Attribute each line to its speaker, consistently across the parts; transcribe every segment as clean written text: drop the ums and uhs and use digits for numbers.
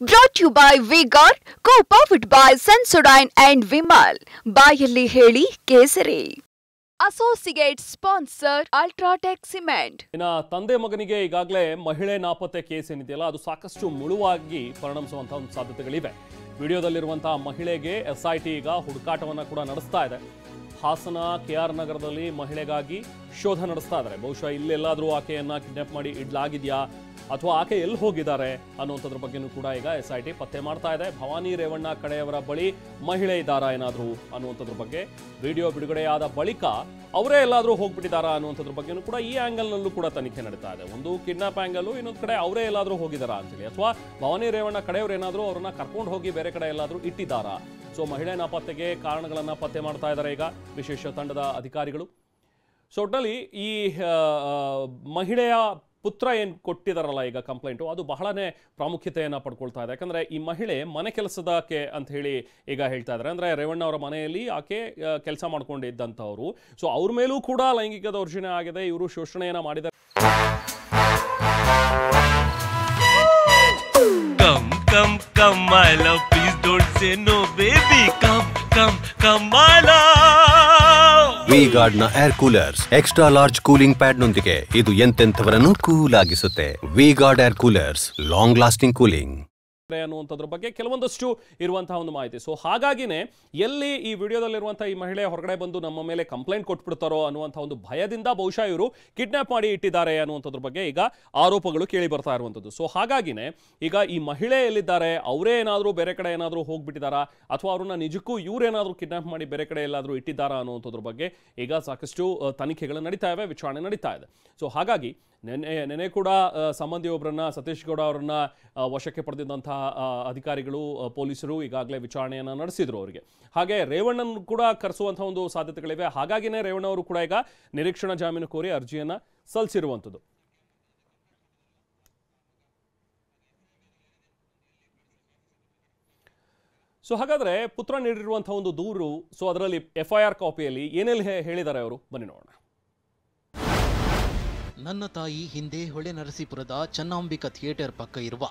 Speaker 1: Brought to you by V-Guard, co-powered by Sensodyne and Vimal. ಬಾಯಲ್ಲಿ ಹೇಳಿ ಕೇಸರಿ. Associate sponsor UltraTech cement.
Speaker 2: ಇನ್ನು ತಂದೆ ಮಗನಿಗೆ ಈಗಾಗಲೇ ಮಹಿಳೆ ನಾಪತ್ತೆ ಕೇಸ್ ಏನಿದೆಯಲ್ಲ ಅದು ಸಾಕಷ್ಟು ಮುಳುವಾಗಿ ಪರಿಣಮಿಸುವಂತಹ ಒಂದು ಸಾಧ್ಯತೆಗಳಿವೆ. ವಿಡಿಯೋದಲ್ಲಿರುವಂತಹ ಮಹಿಳೆಗೆ SIT ಈಗ ಹುಡುಕಾಟವನ್ನು ಕೂಡ ನಡೆಸ್ತಾ ಇದೆ. ಹಾಸನ KR ನಗರದಲ್ಲಿ ಮಹಿಳೆಗಾಗಿ ಶೋಧ ನಡೆಸ್ತಾ ಇದ್ದಾರೆ. ಬಹುಶಃ ಇಲ್ಲೆಲ್ಲಾದರೂ ಆಕೆಯನ್ನ ಕಿಡ್ನಾಪ್ ಮಾಡಿ ಇಡ್ಲಾಗಿದೆಯಾ ಅಥವಾ ಆಕೆ ಎಲ್ಲಿ ಹೋಗಿದ್ದಾರೆ ಅನ್ನುವಂಥದ್ರ ಬಗ್ಗೆನೂ ಕೂಡ ಈಗ SIT ಪತ್ತೆ ಮಾಡ್ತಾ ಇದೆ. ಭವಾನಿ ರೇವಣ್ಣ ಕಡೆಯವರ ಬಳಿ ಮಹಿಳೆ ಇದ್ದಾರಾ ಏನಾದರೂ ಅನ್ನುವಂಥದ್ರ ಬಗ್ಗೆ ವಿಡಿಯೋ ಬಿಡುಗಡೆಯಾದ ಬಳಿಕ ಅವರೇ ಎಲ್ಲಾದರೂ ಹೋಗ್ಬಿಟ್ಟಿದ್ದಾರಾ ಅನ್ನುವಂಥದ್ರ ಬಗ್ಗೆನೂ ಕೂಡ ಈ ಆ್ಯಂಗಲ್ನಲ್ಲೂ ಕೂಡ ತನಿಖೆ ನಡೀತಾ ಇದೆ. ಒಂದು ಕಿಡ್ನಾಪ್ ಆ್ಯಂಗಲ್, ಇನ್ನೊಂದು ಕಡೆ ಅವರೇ ಎಲ್ಲಾದರೂ ಹೋಗಿದ್ದಾರಾ ಅಂತೇಳಿ, ಅಥವಾ ಭವಾನಿ ರೇವಣ್ಣ ಕಡೆಯವರು ಏನಾದರೂ ಅವ್ರನ್ನ ಕರ್ಕೊಂಡು ಹೋಗಿ ಬೇರೆ ಕಡೆ ಎಲ್ಲಾದರೂ ಇಟ್ಟಿದ್ದಾರಾ. ಸೊ ಮಹಿಳೆ ನಾಪತ್ತೆಗೆ ಕಾರಣಗಳನ್ನು ಪತ್ತೆ ಮಾಡ್ತಾ ಇದ್ದಾರೆ ಈಗ ವಿಶೇಷ ತಂಡದ ಅಧಿಕಾರಿಗಳು. ಸೊ ಒಟ್ಟಿನಲ್ಲಿ ಈ ಮಹಿಳೆಯ ಪುತ್ರ ಏನು ಕೊಟ್ಟಿದ್ದಾರಲ್ಲ ಈಗ ಕಂಪ್ಲೇಂಟು, ಅದು ಬಹಳನೇ ಪ್ರಾಮುಖ್ಯತೆಯನ್ನು ಪಡ್ಕೊಳ್ತಾ ಇದೆ. ಯಾಕಂದರೆ ಈ ಮಹಿಳೆ ಮನೆ ಕೆಲಸದಕ್ಕೆ ಅಂತ ಹೇಳಿ ಈಗ ಹೇಳ್ತಾ ಇದ್ದಾರೆ. ಅಂದರೆ ರೇವಣ್ಣ ಅವರ ಮನೆಯಲ್ಲಿ ಆಕೆ ಕೆಲಸ ಮಾಡ್ಕೊಂಡಿದ್ದಂಥವ್ರು. ಸೊ ಅವ್ರ ಮೇಲೂ ಕೂಡ ಲೈಂಗಿಕ ದೌರ್ಜನ್ಯ ಆಗಿದೆ, ಇವರು ಶೋಷಣೆಯನ್ನು ಮಾಡಿದ್ದಾರೆ.
Speaker 3: Come, come, my love, please don't say no, baby. Come, come, come, my love.
Speaker 4: V-Guard ನ air coolers extra large cooling pad ನೊಂದಿಗೆ ಇದು ಎಂತೆಂಥವರನ್ನು ಕೂಲ್ ಆಗಿಸುತ್ತೆ. V-Guard air coolers, long lasting cooling
Speaker 2: ಅನ್ನುವಂಥದ್ರ ಬಗ್ಗೆ ಕೆಲವೊಂದಷ್ಟು ಇರುವಂತಹ ಒಂದು ಮಾಹಿತಿ. ಸೊ ಹಾಗಾಗಿನೇ ಎಲ್ಲಿ ಈ ವಿಡಿಯೋದಲ್ಲಿರುವಂತಹ ಈ ಮಹಿಳೆ ಹೊರಗಡೆ ಬಂದು ನಮ್ಮ ಮೇಲೆ ಕಂಪ್ಲೇಂಟ್ ಕೊಟ್ಬಿಡ್ತಾರೋ ಅನ್ನುವಂಥ ಒಂದು ಭಯದಿಂದ ಬಹುಶಃ ಇವರು ಕಿಡ್ನಾಪ್ ಮಾಡಿ ಇಟ್ಟಿದ್ದಾರೆ ಅನ್ನುವಂಥದ್ರ ಬಗ್ಗೆ ಈಗ ಆರೋಪಗಳು ಕೇಳಿ ಬರ್ತಾ ಇರುವಂಥದ್ದು. ಸೊ ಹಾಗಾಗಿನೇ ಈಗ ಈ ಮಹಿಳೆ ಎಲ್ಲಿದ್ದಾರೆ, ಅವರೇ ಏನಾದರೂ ಬೇರೆ ಕಡೆ ಏನಾದರೂ ಹೋಗ್ಬಿಟ್ಟಿದ್ದಾರಾ ಅಥವಾ ಅವ್ರನ್ನ ನಿಜಕ್ಕೂ ಇವರೇನಾದರೂ ಕಿಡ್ನಾಪ್ ಮಾಡಿ ಬೇರೆ ಕಡೆ ಎಲ್ಲಾದರೂ ಇಟ್ಟಿದ್ದಾರಾ ಅನ್ನುವಂಥದ್ರ ಬಗ್ಗೆ ಈಗ ಸಾಕಷ್ಟು ತನಿಖೆಗಳು ನಡೀತಾ ಇವೆ, ವಿಚಾರಣೆ ನಡೀತಾ ಇದೆ. ಸೊ ಹಾಗಾಗಿ ನೆನೆ ಕೂಡ ಸಂಬಂಧಿಯೊಬ್ಬರನ್ನ, ಸತೀಶ್ ಗೌಡ ಅವರನ್ನ ವಶಕ್ಕೆ ಪಡೆದಿದ್ದಂತಹ ಅಧಿಕಾರಿಗಳು, ಪೊಲೀಸರು ಈಗಾಗಲೇ ವಿಚಾರಣೆಯನ್ನು ನಡೆಸಿದ್ರು ಅವರಿಗೆ. ಹಾಗೆ ರೇವಣ್ಣನ ಕೂಡ ಕರೆಸುವಂತಹ ಒಂದು ಸಾಧ್ಯತೆಗಳಿವೆ. ಹಾಗಾಗಿನೇ ರೇವಣ್ಣ ಅವರು ಕೂಡ ಈಗ ನಿರೀಕ್ಷಣಾ ಜಾಮೀನು ಕೋರಿ ಅರ್ಜಿಯನ್ನು ಸಲ್ಲಿಸಿರುವಂಥದ್ದು. ಸೊ ಹಾಗಾದರೆ ಪುತ್ರ ನೀಡಿರುವಂತಹ ಒಂದು ದೂರು, ಸೊ ಅದರಲ್ಲಿ FIR ಕಾಪಿಯಲ್ಲಿ ಏನೆಲ್ಲ ಹೇಳಿದ್ದಾರೆ ಅವರು, ಬನ್ನಿ ನೋಡೋಣ.
Speaker 5: ನನ್ನ ತಾಯಿ ಹಿಂದೆ ಹೊಳೆನರಸೀಪುರದ ಚನ್ನಾಂಬಿಕಾ ಥಿಯೇಟರ್ ಪಕ್ಕ ಇರುವ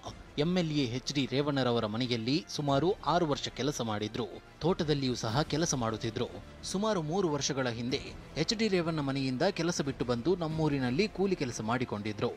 Speaker 5: MLA HD ರೇವಣ್ಣರವರ ಮನೆಯಲ್ಲಿ ಸುಮಾರು 6 ವರ್ಷ ಕೆಲಸ ಮಾಡಿದ್ರು. ತೋಟದಲ್ಲಿಯೂ ಸಹ ಕೆಲಸ ಮಾಡುತ್ತಿದ್ರು. ಸುಮಾರು 3 ವರ್ಷಗಳ ಹಿಂದೆ HD ರೇವಣ್ಣ ಮನೆಯಿಂದ ಕೆಲಸ ಬಿಟ್ಟು ಬಂದು ನಮ್ಮೂರಿನಲ್ಲಿ ಕೂಲಿ ಕೆಲಸ ಮಾಡಿಕೊಂಡಿದ್ರು.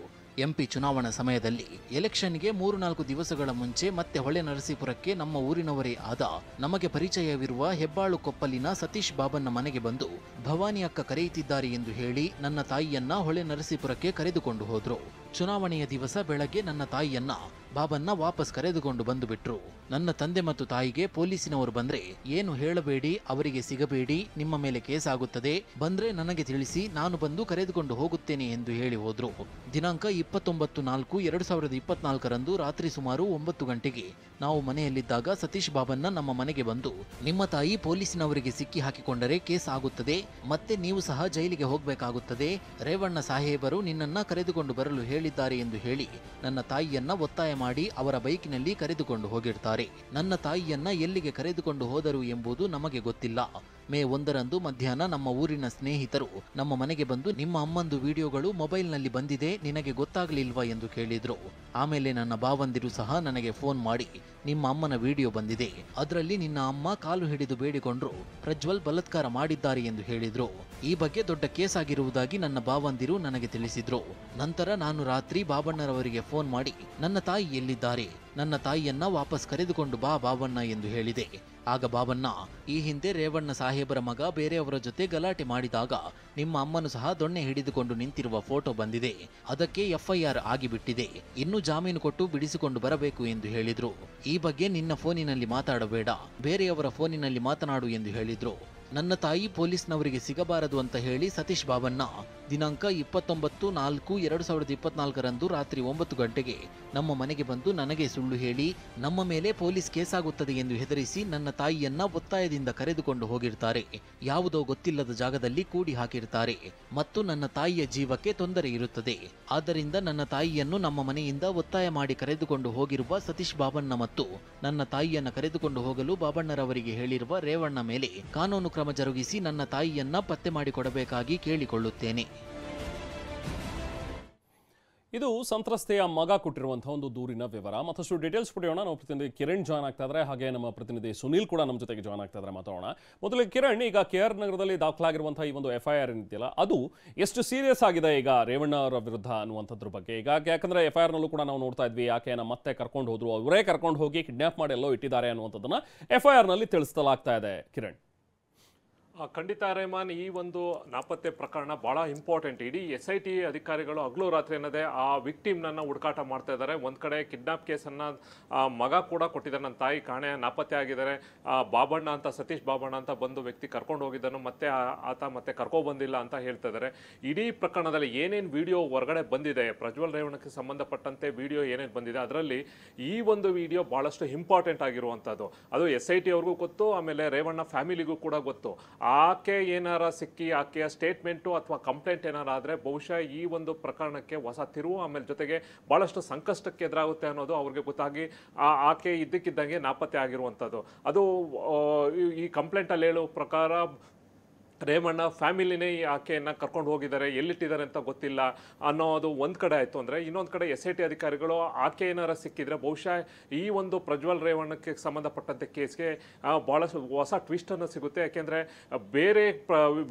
Speaker 5: MP ಚುನಾವಣಾ ಸಮಯದಲ್ಲಿ ಎಲೆಕ್ಷನ್ಗೆ 3-4 ದಿವಸಗಳ ಮುಂಚೆ ಮತ್ತೆ ಹೊಳೆನರಸೀಪುರಕ್ಕೆ ನಮ್ಮ ಊರಿನವರೇ ಆದ ನಮಗೆ ಪರಿಚಯವಿರುವ ಹೆಬ್ಬಾಳು ಕೊಪ್ಪಲಿನ ಸತೀಶ್ ಬಾಬನ್ನ ಮನೆಗೆ ಬಂದು ಭವಾನಿ ಅಕ್ಕ ಕರೆಯುತ್ತಿದ್ದಾರೆ ಎಂದು ಹೇಳಿ ನನ್ನ ತಾಯಿಯನ್ನ ಹೊಳೆನರಸೀಪುರಕ್ಕೆ ಕರೆದುಕೊಂಡು ಹೋದ್ರು. ಚುನಾವಣೆಯ ದಿವಸ ಬೆಳಗ್ಗೆ ನನ್ನ ತಾಯಿಯನ್ನ ಬಾಬನ್ನ ವಾಪಸ್ ಕರೆದುಕೊಂಡು ಬಂದು ಬಿಟ್ರು. ನನ್ನ ತಂದೆ ಮತ್ತು ತಾಯಿಗೆ ಪೊಲೀಸಿನವರು ಬಂದ್ರೆ ಏನು ಹೇಳಬೇಡಿ, ಅವರಿಗೆ ಸಿಗಬೇಡಿ, ನಿಮ್ಮ ಮೇಲೆ ಕೇಸ್ ಆಗುತ್ತದೆ, ಬಂದ್ರೆ ನನಗೆ ತಿಳಿಸಿ, ನಾನು ಬಂದು ಕರೆದುಕೊಂಡು ಹೋಗುತ್ತೇನೆ ಎಂದು ಹೇಳಿ ಹೋದ್ರು. ದಿನಾಂಕ 29/4/2024 ರಾತ್ರಿ ಸುಮಾರು 9 ಗಂಟೆಗೆ ನಾವು ಮನೆಯಲ್ಲಿದ್ದಾಗ ಸತೀಶ್ ಬಾಬನ್ನ ನಮ್ಮ ಮನೆಗೆ ಬಂದು, ನಿಮ್ಮ ತಾಯಿ ಪೊಲೀಸಿನವರಿಗೆ ಸಿಕ್ಕಿ ಹಾಕಿಕೊಂಡರೆ ಕೇಸ್ ಆಗುತ್ತದೆ, ಮತ್ತೆ ನೀವು ಸಹ ಜೈಲಿಗೆ ಹೋಗಬೇಕಾಗುತ್ತದೆ, ರೇವಣ್ಣ ಸಾಹೇಬರು ನಿನ್ನನ್ನ ಕರೆದುಕೊಂಡು ಬರಲು ಹೇಳಿದ್ದಾರೆ ಎಂದು ಹೇಳಿ ನನ್ನ ತಾಯಿಯನ್ನ ಒತ್ತಾಯ ಮಾಡಿ ಅವರ ಬೈಕಿನಲ್ಲಿ ಕರೆದುಕೊಂಡು ಹೋಗಿರ್ತಾರೆ. ನನ್ನ ತಾಯಿಯನ್ನ ಎಲ್ಲಿಗೆ ಕರೆದುಕೊಂಡು ಹೋದರು ಎಂಬುದು ನಮಗೆ ಗೊತ್ತಿಲ್ಲ. ಮೇ 1 ಮಧ್ಯಾಹ್ನ ನಮ್ಮ ಊರಿನ ಸ್ನೇಹಿತರು ನಮ್ಮ ಮನೆಗೆ ಬಂದು, ನಿಮ್ಮ ಅಮ್ಮಂದು ವಿಡಿಯೋಗಳು ಮೊಬೈಲ್ನಲ್ಲಿ ಬಂದಿದೆ, ನಿನಗೆ ಗೊತ್ತಾಗಲಿಲ್ವಾ ಎಂದು ಕೇಳಿದ್ರು. ಆಮೇಲೆ ನನ್ನ ಭಾವಂದಿರು ಸಹ ನನಗೆ ಫೋನ್ ಮಾಡಿ, ನಿಮ್ಮ ಅಮ್ಮನ ವಿಡಿಯೋ ಬಂದಿದೆ, ಅದರಲ್ಲಿ ನಿನ್ನ ಅಮ್ಮ ಕಾಲು ಹಿಡಿದು ಬೇಡಿಕೊಂಡ್ರು, ಪ್ರಜ್ವಲ್ ಬಲಾತ್ಕಾರ ಮಾಡಿದ್ದಾರೆ ಎಂದು ಹೇಳಿದ್ರು. ಈ ಬಗ್ಗೆ ದೊಡ್ಡ ಕೇಸ್ ಆಗಿರುವುದಾಗಿ ನನ್ನ ಭಾವಂದಿರು ನನಗೆ ತಿಳಿಸಿದ್ರು. ನಂತರ ನಾನು ರಾತ್ರಿ ಬಾಬಣ್ಣರವರಿಗೆ ಫೋನ್ ಮಾಡಿ, ನನ್ನ ತಾಯಿ ಎಲ್ಲಿದ್ದಾರೆ, ನನ್ನ ತಾಯಿಯನ್ನ ವಾಪಸ್ ಕರೆದುಕೊಂಡು ಬಾ ಬಾಬಣ್ಣ ಎಂದು ಹೇಳಿದೆ. ಆಗ ಬಾಬಣ್ಣ, ಈ ಹಿಂದೆ ರೇವಣ್ಣ ಸಾಹೇಬರ ಮಗ ಬೇರೆಯವರ ಜೊತೆ ಗಲಾಟೆ ಮಾಡಿದಾಗ ನಿಮ್ಮ ಅಮ್ಮನು ಸಹ ದೊಣ್ಣೆ ಹಿಡಿದುಕೊಂಡು ನಿಂತಿರುವ ಫೋಟೋ ಬಂದಿದೆ, ಅದಕ್ಕೆ FIR ಆಗಿಬಿಟ್ಟಿದೆ, ಇನ್ನು ಜಾಮೀನು ಕೊಟ್ಟು ಬಿಡಿಸಿಕೊಂಡು ಬರಬೇಕು ಎಂದು ಹೇಳಿದ್ರು. ಈ ಬಗ್ಗೆ ನಿನ್ನ ಫೋನಿನಲ್ಲಿ ಮಾತಾಡಬೇಡ, ಬೇರೆಯವರ ಫೋನಿನಲ್ಲಿ ಮಾತನಾಡು ಎಂದು ಹೇಳಿದ್ರು. ನನ್ನ ತಾಯಿ ಪೊಲೀಸ್ನವರಿಗೆ ಸಿಗಬಾರದು ಅಂತ ಹೇಳಿ ಸತೀಶ್ ಬಾಬಣ್ಣ ದಿನಾಂಕ 29/4/2024 ರಾತ್ರಿ 9 ಗಂಟೆಗೆ ನಮ್ಮ ಮನೆಗೆ ಬಂದು ನನಗೆ ಸುಳ್ಳು ಹೇಳಿ ನಮ್ಮ ಮೇಲೆ ಪೊಲೀಸ್ ಕೇಸ್ ಆಗುತ್ತದೆ ಎಂದು ಹೆದರಿಸಿ ನನ್ನ ತಾಯಿಯನ್ನ ಒತ್ತಾಯದಿಂದ ಕರೆದುಕೊಂಡು ಹೋಗಿರ್ತಾರೆ. ಯಾವುದೋ ಗೊತ್ತಿಲ್ಲದ ಜಾಗದಲ್ಲಿ ಕೂಡಿ ಹಾಕಿರ್ತಾರೆ ಮತ್ತು ನನ್ನ ತಾಯಿಯ ಜೀವಕ್ಕೆ ತೊಂದರೆ ಇರುತ್ತದೆ. ಆದ್ದರಿಂದ ನನ್ನ ತಾಯಿಯನ್ನು ನಮ್ಮ ಮನೆಯಿಂದ ಒತ್ತಾಯ ಮಾಡಿ ಕರೆದುಕೊಂಡು ಹೋಗಿರುವ ಸತೀಶ್ ಬಾಬಣ್ಣ ಮತ್ತು ನನ್ನ ತಾಯಿಯನ್ನ ಕರೆದುಕೊಂಡು ಹೋಗಲು ಬಾಬಣ್ಣರವರಿಗೆ ಹೇಳಿರುವ ರೇವಣ್ಣ ಮೇಲೆ ಕಾನೂನು ಕ್ರಮ ಜರುಗಿಸಿ ನನ್ನ ತಾಯಿಯನ್ನ ಪತ್ತೆ ಮಾಡಿಕೊಡಬೇಕಾಗಿ ಕೇಳಿಕೊಳ್ಳುತ್ತೇನೆ.
Speaker 2: ಇದು ಸಂತ್ರಸ್ತೆಯ ಮಗ ಕೊಟ್ಟಿರುವಂತಹ ಒಂದು ದೂರಿನ ವಿವರ. ಮತ್ತಷ್ಟು ಡೀಟೇಲ್ಸ್ ಪಡೆಯೋಣ. ನಾವು ಪ್ರತಿನಿಧಿ ಕಿರಣ್ ಜಾಯ್ನ್ ಆಗ್ತಾ ಇದ್ದಾರೆ, ಹಾಗೆ ನಮ್ಮ ಪ್ರತಿನಿಧಿ ಸುನೀಲ್ ಕೂಡ ನಮ್ಮ ಜೊತೆಗೆ ಜಾಯ್ನ್ ಆಗ್ತಾ ಇದ್ದಾರೆ. ಮಾತಾಡೋಣ. ಮೊದಲಿಗೆ ಕಿರಣ್, ಈಗ KR ನಗರದಲ್ಲಿ ದಾಖಲಾಗಿರುವಂತಹ ಈ ಒಂದು FIR ಏನಿದೆಯಲ್ಲ, ಅದು ಎಷ್ಟು ಸೀರಿಯಸ್ ಆಗಿದೆ ಈಗ ರೇವಣ್ಣ ಅವರ ವಿರುದ್ಧ ಅನ್ನುವಂಥದ್ರ ಬಗ್ಗೆ? ಈಗ ಯಾಕಂದ್ರೆ FIR ನಲ್ಲೂ ಕೂಡ ನಾವು ನೋಡ್ತಾ ಇದ್ವಿ, ಆಕೆಯನ್ನ ಮತ್ತೆ ಕರ್ಕೊಂಡು ಹೋದ್ರು, ಅವರೇ ಕರ್ಕೊಂಡು ಹೋಗಿ ಕಿಡ್ನಾಪ್ ಮಾಡಿ ಎಲ್ಲೋ ಇಟ್ಟಿದ್ದಾರೆ ಅನ್ನುವಂಥದ್ದನ್ನ FIR ನಲ್ಲಿ ತಿಳಿಸಲಾಗ್ತಾ ಇದೆ. ಕಿರಣ್,
Speaker 6: ಖಂಡಿತ ರೆಹಮಾನ್, ಈ ಒಂದು ನಾಪತ್ತೆ ಪ್ರಕರಣ ಬಹಳ ಇಂಪಾರ್ಟೆಂಟ್. ಇಡೀ SIT ಅಧಿಕಾರಿಗಳು ಹಗಲು ರಾತ್ರಿ ಅನ್ನೋದೇ ಆ ವಿಕ್ಟಿಮ್ನನ್ನು ಹುಡುಕಾಟ ಮಾಡ್ತಾ ಇದ್ದಾರೆ. ಒಂದು ಕಡೆ ಕಿಡ್ನಾಪ್ ಕೇಸನ್ನು ಮಗ ಕೂಡ ಕೊಟ್ಟಿದ್ದಾರೆ, ನನ್ನ ತಾಯಿ ಕಾಣೆ ನಾಪತ್ತೆ ಆಗಿದ್ದಾರೆ, ಬಾಬಣ್ಣ ಅಂತ, ಸತೀಶ್ ಬಾಬಣ್ಣ ಅಂತ ಬಂದು ವ್ಯಕ್ತಿ ಕರ್ಕೊಂಡು ಹೋಗಿದ್ದನು, ಮತ್ತೆ ಆತ ಮತ್ತೆ ಕರ್ಕೊಬಂದಿಲ್ಲ ಅಂತ ಹೇಳ್ತಾ ಇದ್ದಾರೆ. ಇಡೀ ಪ್ರಕರಣದಲ್ಲಿ ಏನೇನು ವಿಡಿಯೋ ಹೊರಗಡೆ ಬಂದಿದೆ, ಪ್ರಜ್ವಲ್ ರೇವಣ್ಣಕ್ಕೆ ಸಂಬಂಧಪಟ್ಟಂತೆ ವಿಡಿಯೋ ಏನೇನು ಬಂದಿದೆ, ಅದರಲ್ಲಿ ಈ ಒಂದು ವಿಡಿಯೋ ಭಾಳಷ್ಟು ಇಂಪಾರ್ಟೆಂಟ್ ಆಗಿರುವಂಥದ್ದು. ಅದು SIT ಅವ್ರಿಗೂ ಗೊತ್ತು, ಆಮೇಲೆ ರೇವಣ್ಣ ಫ್ಯಾಮಿಲಿಗೂ ಕೂಡ ಗೊತ್ತು. ಆಕೆ ಏನಾರ ಸಿಕ್ಕಿ ಆಕೆಯ ಸ್ಟೇಟ್ಮೆಂಟು ಅಥವಾ ಕಂಪ್ಲೇಂಟ್ ಏನಾರ ಆದರೆ ಬಹುಶಃ ಈ ಒಂದು ಪ್ರಕರಣಕ್ಕೆ ಹೊಸ ತಿರುವು, ಆಮೇಲೆ ಜೊತೆಗೆ ಭಾಳಷ್ಟು ಸಂಕಷ್ಟಕ್ಕೆ ಎದುರಾಗುತ್ತೆ ಅನ್ನೋದು ಅವ್ರಿಗೆ ಗೊತ್ತಾಗಿ ಆಕೆ ಇದ್ದಕ್ಕಿದ್ದಂಗೆ ನಾಪತ್ತೆ ಆಗಿರುವಂಥದ್ದು. ಅದು ಈ ಕಂಪ್ಲೇಂಟಲ್ಲಿ ಹೇಳೋ ಪ್ರಕಾರ ರೇವಣ್ಣ ಫ್ಯಾಮಿಲಿನೇ ಆಕೆಯನ್ನು ಕರ್ಕೊಂಡು ಹೋಗಿದ್ದಾರೆ, ಎಲ್ಲಿಟ್ಟಿದ್ದಾರೆ ಅಂತ ಗೊತ್ತಿಲ್ಲ ಅನ್ನೋದು ಒಂದು ಕಡೆ ಆಯಿತು. ಅಂದರೆ ಇನ್ನೊಂದು ಕಡೆ SIT ಅಧಿಕಾರಿಗಳು ಆಕೆ ಏನಾರ ಸಿಕ್ಕಿದ್ರೆ ಬಹುಶಃ ಈ ಒಂದು ಪ್ರಜ್ವಲ್ ರೇವಣ್ಣಕ್ಕೆ ಸಂಬಂಧಪಟ್ಟಂತೆ ಕೇಸ್ಗೆ ಭಾಳಷ್ಟು ಹೊಸ ಟ್ವಿಸ್ಟನ್ನು ಸಿಗುತ್ತೆ. ಯಾಕೆಂದರೆ ಬೇರೆ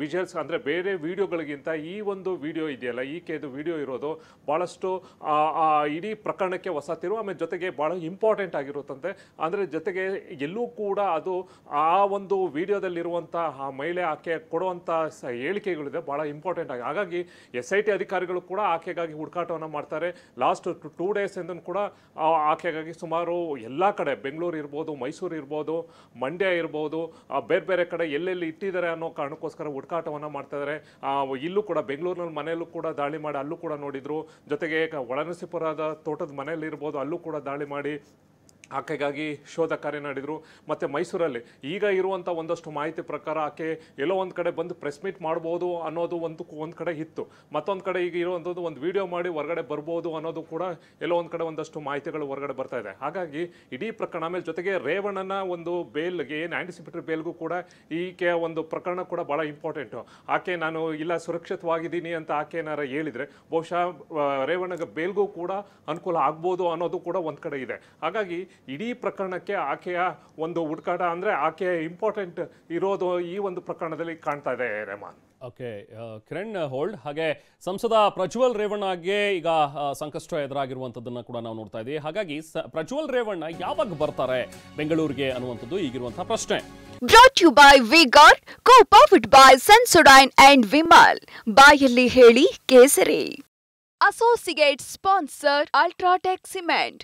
Speaker 6: ವಿಜುವಲ್ಸ್ ಅಂದರೆ ಬೇರೆ ವಿಡಿಯೋಗಳಿಗಿಂತ ಈ ಒಂದು ವಿಡಿಯೋ ಇದೆಯಲ್ಲ, ಈಕೆದು ವಿಡಿಯೋ ಇರೋದು ಭಾಳಷ್ಟು ಇಡೀ ಪ್ರಕರಣಕ್ಕೆ ಹೊಸ ತಿರುವು, ಆಮೇಲೆ ಜೊತೆಗೆ ಭಾಳ ಇಂಪಾರ್ಟೆಂಟ್ ಆಗಿರುತ್ತಂತೆ. ಅಂದರೆ ಜೊತೆಗೆ ಎಲ್ಲೂ ಕೂಡ ಅದು ಆ ಒಂದು ವಿಡಿಯೋದಲ್ಲಿರುವಂಥ ಆ ಮಹಿಳೆ ಆಕೆ ಕೊಡುವಂಥ ಹೇಳಿಕೆಗಳಿದೆ, ಭಾಳ ಇಂಪಾರ್ಟೆಂಟ್ ಆಗಿ. ಹಾಗಾಗಿ SIT ಅಧಿಕಾರಿಗಳು ಕೂಡ ಆಕೆಗಾಗಿ ಹುಡುಕಾಟವನ್ನು ಮಾಡ್ತಾರೆ. ಲಾಸ್ಟ್ 2 days ಇಂದ ಕೂಡ ಆಕೆಗಾಗಿ ಸುಮಾರು ಎಲ್ಲ ಕಡೆ, ಬೆಂಗಳೂರು ಇರ್ಬೋದು, ಮೈಸೂರು ಇರ್ಬೋದು, ಮಂಡ್ಯ ಇರ್ಬೋದು, ಬೇರೆ ಬೇರೆ ಕಡೆ ಎಲ್ಲೆಲ್ಲಿ ಇಟ್ಟಿದ್ದಾರೆ ಅನ್ನೋ ಕಾರಣಕ್ಕೋಸ್ಕರ ಹುಡುಕಾಟವನ್ನು ಮಾಡ್ತಾ ಇದ್ದಾರೆ. ಇಲ್ಲೂ ಕೂಡ ಬೆಂಗಳೂರಿನಲ್ಲಿ ಮನೆಯಲ್ಲೂ ಕೂಡ ದಾಳಿ ಮಾಡಿ ಅಲ್ಲೂ ಕೂಡ ನೋಡಿದ್ರು, ಜೊತೆಗೆ ಒಳನರಸೀಪುರದ ತೋಟದ ಮನೆಯಲ್ಲಿ ಇರ್ಬೋದು, ಅಲ್ಲೂ ಕೂಡ ದಾಳಿ ಮಾಡಿ ಆಕೆಗಾಗಿ ಶೋಧ ಕಾರ್ಯ ನಡೆದರು. ಮತ್ತು ಮೈಸೂರಲ್ಲಿ ಈಗ ಇರುವಂಥ ಒಂದಷ್ಟು ಮಾಹಿತಿ ಪ್ರಕಾರ ಆಕೆ ಎಲ್ಲೋ ಒಂದು ಕಡೆ ಬಂದು ಪ್ರೆಸ್ ಮೀಟ್ ಮಾಡ್ಬೋದು ಅನ್ನೋದು ಒಂದು ಕಡೆ ಇತ್ತು. ಮತ್ತೊಂದು ಕಡೆ ಈಗ ಇರುವಂಥದ್ದು ಒಂದು ವಿಡಿಯೋ ಮಾಡಿ ಹೊರಗಡೆ ಬರ್ಬೋದು ಅನ್ನೋದು ಕೂಡ ಎಲ್ಲೋ ಒಂದು ಕಡೆ ಒಂದಷ್ಟು ಮಾಹಿತಿಗಳು ಹೊರಗಡೆ ಬರ್ತಾ ಇದೆ. ಹಾಗಾಗಿ ಇಡೀ ಪ್ರಕರಣ ಮೇಲೆ ಜೊತೆಗೆ ರೇವಣ್ಣನ ಒಂದು ಬೇಲ್ಗೆ ಏನು ಆ್ಯಂಟಿಸಿಪೇಟರಿ ಬೇಲ್ಗೂ ಕೂಡ ಈಕೆ ಒಂದು ಪ್ರಕರಣ ಕೂಡ ಭಾಳ ಇಂಪಾರ್ಟೆಂಟು. ಆಕೆ ನಾನು ಇಲ್ಲ ಸುರಕ್ಷಿತವಾಗಿದ್ದೀನಿ ಅಂತ ಆಕೆ ಏನಾರ ಹೇಳಿದರೆ ಬಹುಶಃ ರೇವಣ್ಣಗೆ ಬೇಲ್ಗೂ ಕೂಡ ಅನುಕೂಲ ಆಗ್ಬೋದು ಅನ್ನೋದು ಕೂಡ ಒಂದು ಕಡೆ ಇದೆ. ಹಾಗಾಗಿ ಇಡೀ ಪ್ರಕರಣಕ್ಕೆ ಆಕೆಯ ಒಂದು ಹುಡುಕಾಟ ಅಂದರೆ ಆಕೆ ಇಂಪಾರ್ಟೆಂಟ್ ಇರೋದು ಈ ಒಂದು ಪ್ರಕರಣದಲ್ಲಿ ಕಾಣ್ತಾ ಇದೆ ರೆಹಮಾನ್.
Speaker 2: Okay Kiran hold. ಹಾಗೆ ಸಂಸದ ಪ್ರಜ್ವಲ್ ರೇವಣ್ಣಗೆ ಈಗ ಸಂಕಷ್ಟ ಎದುರಾಗಿರುವಂಥದ್ದನ್ನು ಕೂಡ ನಾವು ನೋಡ್ತಾ ಇದ್ದೀವಿ. ಹಾಗಾಗಿ ಪ್ರಜ್ವಲ್ ರೇವಣ್ಣ ಯಾವಾಗ ಬರ್ತಾರೆ ಬೆಂಗಳೂರಿಗೆ ಅನ್ನುವಂಥದ್ದು ಈಗಿರುವಂತಹ ಪ್ರಶ್ನೆ.
Speaker 1: Brought to you by V-Guard, co-powered by Sensodyne and Vimal. ಬಾಯಲ್ಲಿ ಹೇಳಿ ಕೇಸರಿ. Associate sponsor Ultratech Cement.